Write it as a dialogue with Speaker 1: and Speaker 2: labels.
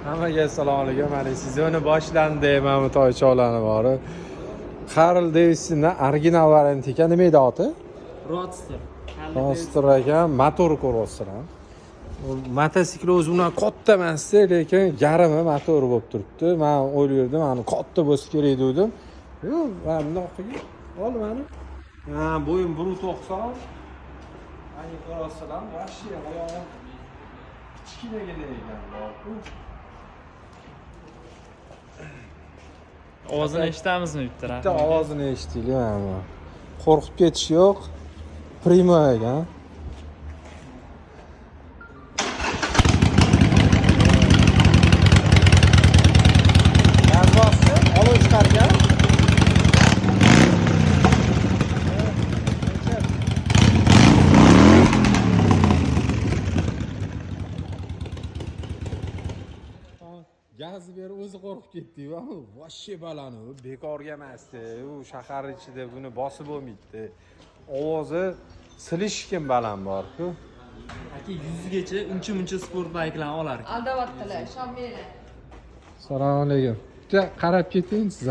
Speaker 1: Hammaga assalomu alaykum. Mana sezoni boshlandi. Mana toychoqlarni bor. Carl Davis'dan original variant ekan. Nima edi oti?
Speaker 2: Roadster.
Speaker 1: Roadster ekan, motor ko'ryapsiz. Mototsikl o'zi undan katta emas, lekin yarimi motor bo'lib turibdi. Men o'ylardim, mana katta bo'lsa kerak dedim. Yo'q, mana bundoq qilib ol mana. Ha, bo'yim 1.90. Ani ko'rasizlar, vashi oyog'i kichkinagina ekan.
Speaker 2: Ovozini eshitamizmi bitta?
Speaker 1: Bitta ovozini eshitdik mana. Qo'rqib ketish yo'q. Primo ekan. Gazboqni olib chiqargan. Gaz berib o'zi qo'rqib ketdi-ku. Voshshi balani, bekorga emasdi. U shahar ichida buni bosib bo'lmaydi. Ovozi silishgan baland bor-ku.
Speaker 2: Aka 100 gacha uncha sport bayklarni olar.
Speaker 3: Aldavatdilar, shom meni.
Speaker 1: Assalomu alaykum. Bitta qarab keting siz.